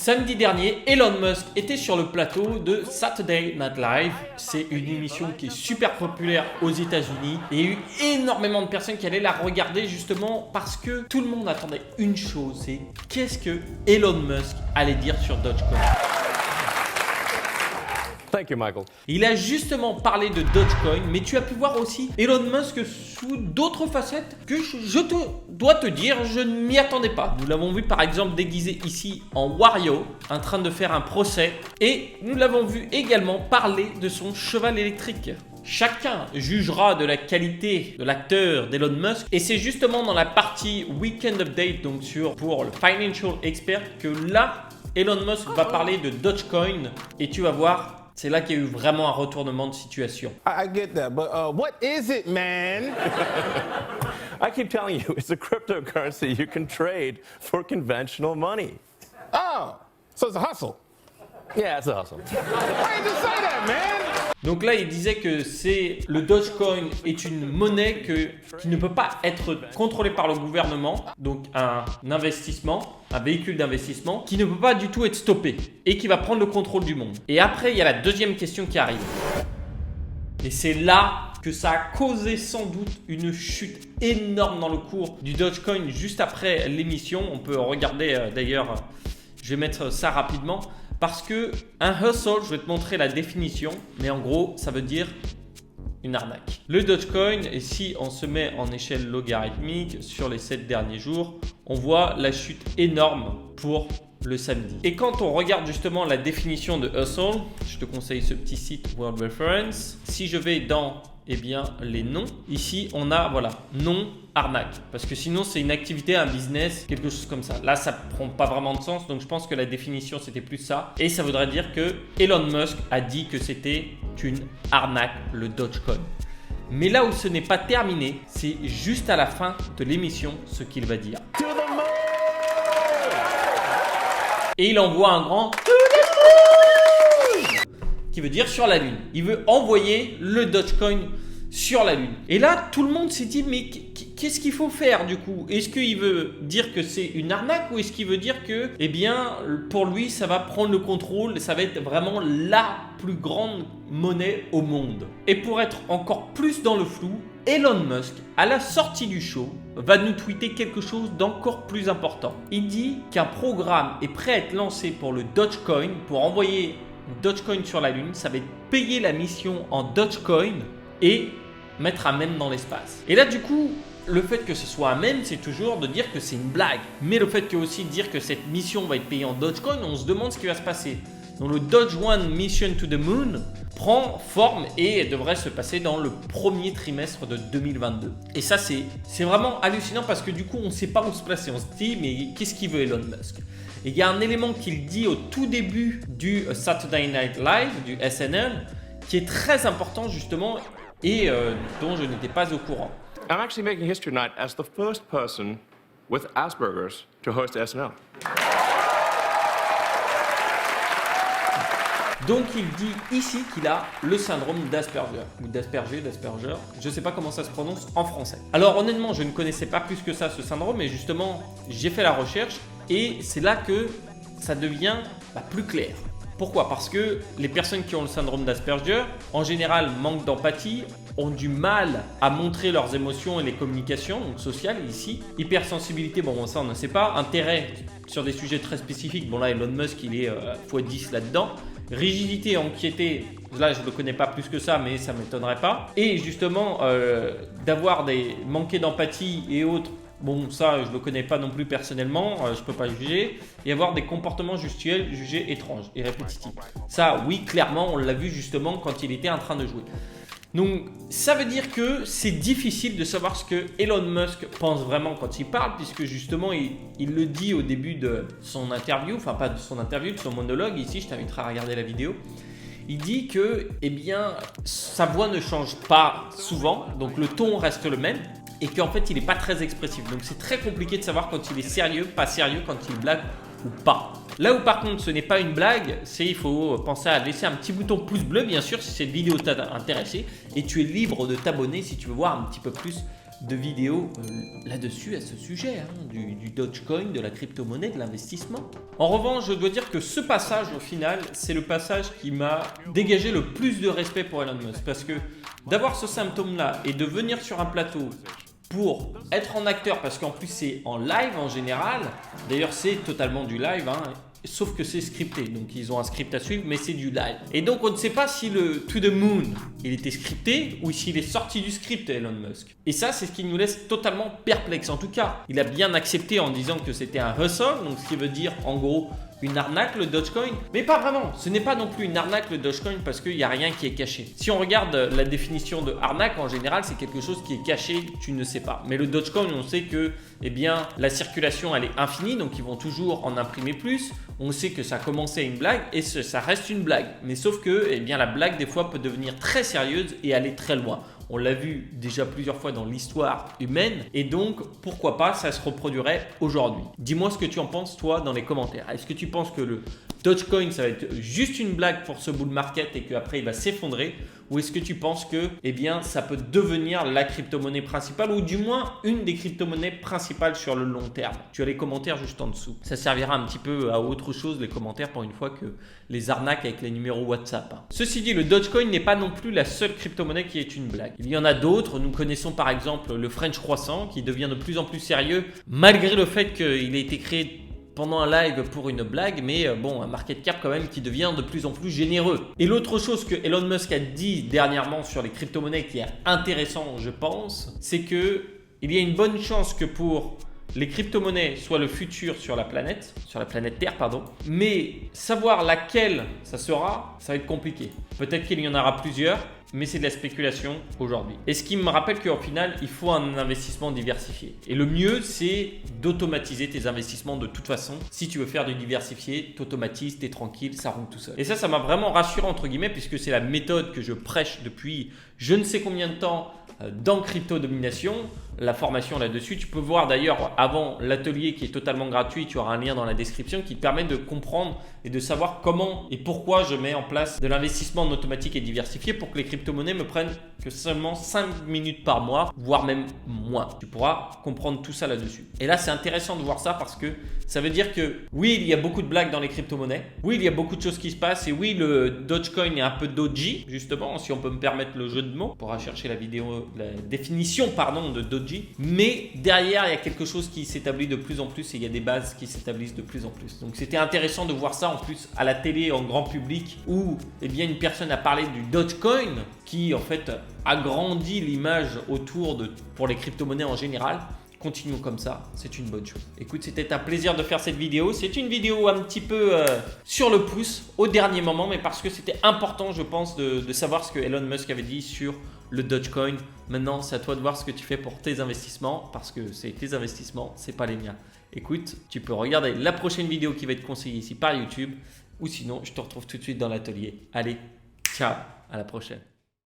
Samedi dernier, Elon Musk était sur le plateau de Saturday Night Live. C'est une émission qui est super populaire aux États-Unis et il y a eu énormément de personnes qui allaient la regarder justement parce que tout le monde attendait une chose, c'est qu'est-ce que Elon Musk allait dire sur Dogecoin. Thank you, Michael. Il a justement parlé de Dogecoin, mais tu as pu voir aussi Elon Musk sous d'autres facettes que je dois te dire, je ne m'y attendais pas. Nous l'avons vu par exemple déguisé ici en Wario, en train de faire un procès, et nous l'avons vu également parler de son cheval électrique. Chacun jugera de la qualité de l'acteur d'Elon Musk et c'est justement dans la partie Weekend Update, donc pour le Financial Expert, que là, Elon Musk va parler de Dogecoin et tu vas voir. C'est là qu'il y a eu vraiment un retournement de situation. I get that, but what is it, man? I keep telling you, it's a cryptocurrency you can trade for conventional money. Oh, so it's a hustle. Yeah, it's a hustle. Why did you say that, man? Donc là, il disait que le Dogecoin est une monnaie qui ne peut pas être contrôlée par le gouvernement, donc un investissement, un véhicule d'investissement qui ne peut pas du tout être stoppé et qui va prendre le contrôle du monde. Et après, il y a la deuxième question qui arrive. Et c'est là que ça a causé sans doute une chute énorme dans le cours du Dogecoin juste après l'émission. On peut regarder d'ailleurs, je vais mettre ça rapidement. Parce que un hustle, je vais te montrer la définition, mais en gros, ça veut dire une arnaque. Le Dogecoin, et si on se met en échelle logarithmique sur les 7 derniers jours, on voit la chute énorme pour le samedi. Et quand on regarde justement la définition de hustle, je te conseille ce petit site World Reference. Si je vais dans les noms, ici on a nom arnaque, parce que sinon c'est une activité, un business, quelque chose comme ça. Là ça prend pas vraiment de sens, donc je pense que la définition c'était plus ça, et ça voudrait dire que Elon Musk a dit que c'était une arnaque, le Dogecoin. Mais là où ce n'est pas terminé, c'est juste à la fin de l'émission ce qu'il va dire. Et il envoie un grand qui veut dire sur la Lune. Il veut envoyer le Dogecoin sur la Lune. Et là, tout le monde s'est dit, mais qu'est-ce qu'il faut faire du coup? Est-ce qu'il veut dire que c'est une arnaque ou est-ce qu'il veut dire que, pour lui, ça va prendre le contrôle, ça va être vraiment la plus grande monnaie au monde? Et pour être encore plus dans le flou, Elon Musk, à la sortie du show, va nous tweeter quelque chose d'encore plus important. Il dit qu'un programme est prêt à être lancé pour le Dogecoin, pour envoyer Dogecoin sur la Lune. Ça va payer la mission en Dogecoin et mettre un mème dans l'espace. Et là, du coup, le fait que ce soit un mème, c'est toujours de dire que c'est une blague. Mais le fait que aussi dire que cette mission va être payée en Dogecoin, on se demande ce qui va se passer. Donc le Doge One Mission to the Moon prend forme et devrait se passer dans le premier trimestre de 2022. Et ça, c'est vraiment hallucinant parce que du coup, on ne sait pas où se placer. On se dit, mais qu'est-ce qu'il veut Elon Musk? Et il y a un élément qu'il dit au tout début du Saturday Night Live, du SNL, qui est très important justement et dont je n'étais pas au courant. I'm actually making history tonight as the first person with Asperger's to host SNL. Donc il dit ici qu'il a le syndrome d'Asperger, ou d'Asperger, je ne sais pas comment ça se prononce en français. Alors honnêtement, je ne connaissais pas plus que ça ce syndrome, mais justement, j'ai fait la recherche et c'est là que ça devient plus clair. Pourquoi? Parce que les personnes qui ont le syndrome d'Asperger, en général, manquent d'empathie, ont du mal à montrer leurs émotions et les communications donc sociales ici. Hypersensibilité, bon ça on ne sait pas. Intérêt sur des sujets très spécifiques, bon là Elon Musk il est x10 là-dedans. Rigidité, anxiété, là je ne le connais pas plus que ça, mais ça ne m'étonnerait pas. Et justement, d'avoir manquer d'empathie et autres, bon ça je ne le connais pas non plus personnellement, je ne peux pas juger. Et avoir des comportements gestuels jugés étranges et répétitifs. Ça oui, clairement, on l'a vu justement quand il était en train de jouer. Donc ça veut dire que c'est difficile de savoir ce que Elon Musk pense vraiment quand il parle, puisque justement il le dit au début de son interview, enfin pas de son interview, de son monologue, ici je t'inviterai à regarder la vidéo. Il dit que sa voix ne change pas souvent, donc le ton reste le même, et qu'en fait il n'est pas très expressif. Donc c'est très compliqué de savoir quand il est sérieux, pas sérieux, quand il blague ou pas. Là où par contre ce n'est pas une blague, il faut penser à laisser un petit bouton pouce bleu bien sûr si cette vidéo t'a intéressé, et tu es libre de t'abonner si tu veux voir un petit peu plus de vidéos là-dessus à ce sujet, du Dogecoin, de la crypto-monnaie, de l'investissement. En revanche, je dois dire que ce passage, au final, c'est le passage qui m'a dégagé le plus de respect pour Elon Musk. Parce que d'avoir ce symptôme-là et de venir sur un plateau pour être en acteur, parce qu'en plus c'est en live en général, d'ailleurs c'est totalement du live, sauf que c'est scripté, donc ils ont un script à suivre, mais c'est du live. Et donc on ne sait pas si le To The Moon, il était scripté ou s'il est sorti du script Elon Musk. Et ça, c'est ce qui nous laisse totalement perplexes. En tout cas, il a bien accepté en disant que c'était un hustle, donc ce qui veut dire en gros une arnaque le Dogecoin, mais pas vraiment. Ce n'est pas non plus une arnaque le Dogecoin parce qu'il n'y a rien qui est caché. Si on regarde la définition de arnaque, en général, c'est quelque chose qui est caché, tu ne sais pas. Mais le Dogecoin, on sait que la circulation, elle est infinie, donc ils vont toujours en imprimer plus. On sait que ça a commencé à une blague et ça reste une blague. Mais sauf que la blague, des fois, peut devenir très sérieuse et aller très loin. On l'a vu déjà plusieurs fois dans l'histoire humaine et donc pourquoi pas ça se reproduirait aujourd'hui. Dis-moi ce que tu en penses toi dans les commentaires. Est-ce que tu penses que le Dogecoin ça va être juste une blague pour ce bull market et qu'après il va s'effondrer, ou est-ce que tu penses que ça peut devenir la crypto-monnaie principale ou du moins une des crypto-monnaies principales sur le long terme? Tu as les commentaires juste en dessous. Ça servira un petit peu à autre chose les commentaires pour une fois que les arnaques avec les numéros WhatsApp. Ceci dit, le Dogecoin n'est pas non plus la seule crypto-monnaie qui est une blague. Il y en a d'autres. Nous connaissons par exemple le French Croissant qui devient de plus en plus sérieux malgré le fait qu'il ait été créé pendant un live pour une blague, mais un market cap quand même qui devient de plus en plus généreux. Et l'autre chose que Elon Musk a dit dernièrement sur les crypto-monnaies qui est intéressant, je pense, c'est que il y a une bonne chance que pour les crypto-monnaies soient le futur sur la planète Terre, mais savoir laquelle ça sera, ça va être compliqué. Peut-être qu'il y en aura plusieurs, mais c'est de la spéculation aujourd'hui. Et ce qui me rappelle qu'au final, il faut un investissement diversifié. Et le mieux, c'est d'automatiser tes investissements de toute façon. Si tu veux faire du diversifié, t'automatises, t'es tranquille, ça roule tout seul. Et ça m'a vraiment rassuré entre guillemets, puisque c'est la méthode que je prêche depuis je ne sais combien de temps dans Crypto Domination, la formation là-dessus. Tu peux voir d'ailleurs avant l'atelier qui est totalement gratuit, tu auras un lien dans la description qui te permet de comprendre et de savoir comment et pourquoi je mets en place de l'investissement en automatique et diversifié pour que les crypto-monnaies me prennent que seulement 5 minutes par mois, voire même moins. Tu pourras comprendre tout ça là-dessus. Et là, c'est intéressant de voir ça parce que ça veut dire que oui, il y a beaucoup de blagues dans les crypto-monnaies. Oui, il y a beaucoup de choses qui se passent. Et oui, le Dogecoin est un peu doji, justement, si on peut me permettre le jeu de mots. On pourra chercher la définition de doji. Mais derrière, il y a quelque chose qui s'établit de plus en plus et il y a des bases qui s'établissent de plus en plus. Donc, c'était intéressant de voir ça en plus à la télé, en grand public, où une personne a parlé du Dogecoin qui, en fait, agrandit l'image pour les crypto-monnaies en général. Continuons comme ça, c'est une bonne chose. Écoute, c'était un plaisir de faire cette vidéo. C'est une vidéo un petit peu sur le pouce au dernier moment, mais parce que c'était important, je pense, de savoir ce que Elon Musk avait dit sur le Dogecoin. Maintenant, c'est à toi de voir ce que tu fais pour tes investissements, parce que c'est tes investissements, c'est pas les miens. Écoute, tu peux regarder la prochaine vidéo qui va être conseillée ici par YouTube, ou sinon, je te retrouve tout de suite dans l'atelier. Allez, ciao, à la prochaine.